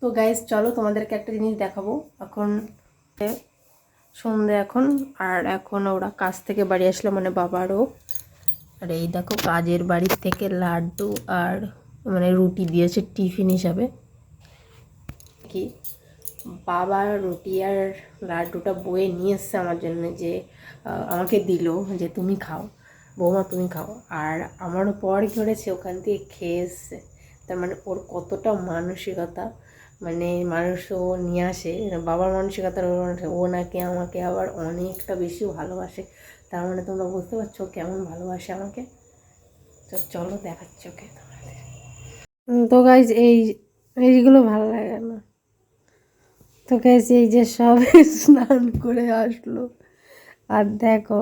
তো গাইস চলো তোমাদেরকে একটা জিনিস দেখাবো। এখন সন্ধ্যে এখন, আর এখন ওরা কাজ থেকে বাড়ি আসলো, মানে বাবারও। আর এই দেখো কাজের বাড়ি থেকে লাড্ডু আর মানে রুটি দিয়েছে টিফিন হিসাবে। কি বাবা রুটি আর লাড্ডুটা বয়ে নিয়ে এসছে আমার জন্য, যে আমাকে দিল যে তুমি খাও বৌমা, তুমি খাও। আর আমারও পর করেছে, ওখান থেকে খেয়ে এসছে। তার মানে ওর কতটা মানসিকতা, মানে মানুষ ও নিয়ে আসে, বাবার মানসিকতার ওর মানুষ, ও নাকি আমাকে আবার অনেকটা বেশি ভালোবাসে। তার মানে তোমরা বুঝতে পারছো কেমন ভালোবাসে আমাকে। তো চলো দেখাচ্ছি ওকে তোমাদের। তো গাইজ এইগুলো ভালো লাগে না। তো গাইজ এই যে সব স্নান করে আসলো, আর দেখো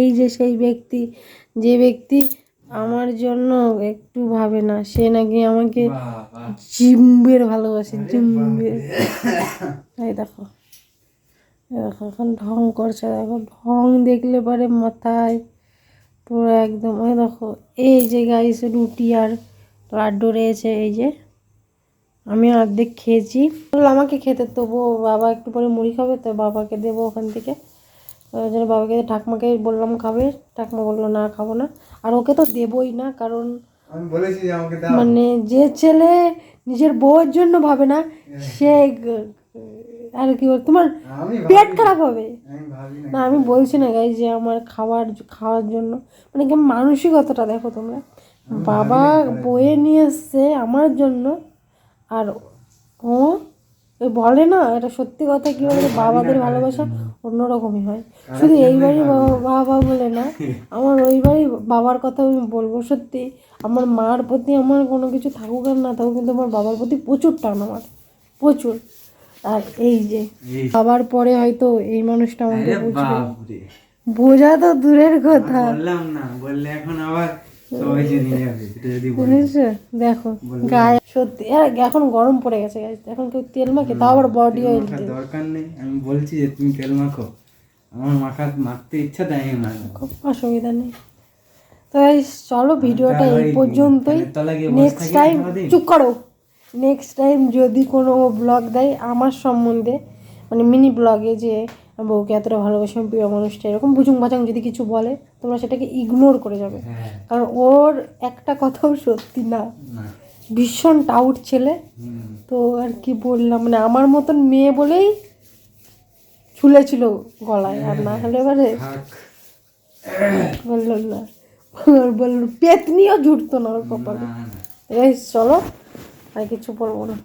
এই যে সেই ব্যক্তি, যে ব্যক্তি আমার জন্য একটু ভাবে না, সে নাকি আমাকে জিম্বের ভালোবাসে, জিম্বের। এই দেখো দেখো এখন ঢং করছে, দেখো ঢং দেখলে পরে মাথায় পুরো একদম। ওই দেখো এই যে গাইস রুটি আর লাড্ডু রয়েছে, এই যে আমি অর্ধেক খেয়েছি, আমাকে খেতে, তবুও বাবা একটু পরে মুড়ি খাবে, তো বাবাকে দেবো ওখান থেকে। ওই জন্য বাবাকে, ঠাকমাকে বললাম খাবে, ঠাকমা বললো না খাবো না। আর ওকে তো দেবই না, কারণ আমি বলেছি যে আমাকে দাও। মানে যে ছেলে নিজের বউয়ের জন্য ভাবে না, সে আর কি বল, তোমার পেট খারাপ হবে না। আমি বলছি না গাই যে আমার খাওয়ার জন্য, মানে কি মানসিকতাটা দেখো তোমরা। বাবা বয়ে নিয়ে এসছে আমার জন্য, আর ও বলে না, এটা সত্যি কথা। কি বলে, বাবাদের ভালোবাসা অন্যরকমই হয়। শুধু এইবারই বাবা বলে না, আমার ওইবারই বাবার কথা আমি বলবো। সত্যি আমার মার প্রতি আমার কোনো কিছু থাকুক আর না থাকুক, কিন্তু আমার বাবার প্রতি প্রচুর টান, আমার প্রচুর। আর এই যে বাবার পরে হয়তো এই মানুষটা আমাকে বুঝবে, বোঝা তো দূরের কথা। বললাম না, বললে এখন আবার সবাই জেনে যাবে যদি বুঝেছো, দেখো গায়ে সত্যি এখন গরম পড়ে গেছে, এখন কেউ তেল মাখে, তাও আবার বডি অয়েল দরকার নেই। আমি বলছি যে তুমি তেল মাখো, আমার মাখতে ইচ্ছা দেয় না, খুব অসুবিধা নেই। তো চলো ভিডিওটা এই পর্যন্তই। নেক্সট টাইম চুপ করো, নেক্সট টাইম যদি কোনো ব্লগ দেয় আমার সম্বন্ধে, মানে মিনি ব্লগে, যে বউকে এতটা ভালোবাসি, প্রিয় মানুষটা, এরকম বুঝুং বাচাং যদি কিছু বলে, তোমরা সেটাকে ইগনোর করে যাবে। কারণ ওর একটা কথাও সত্যি না, ভীষণ টাউট ছেলে। তো আর কি বললাম, মানে আমার মতন মেয়ে বলেই ঝুলেছিল গলায়, আর না হলে এবারে বললো না, বললো পেতনিও জুটতো না ওর কপালে। এই চলো, আর কিছু বলবো না।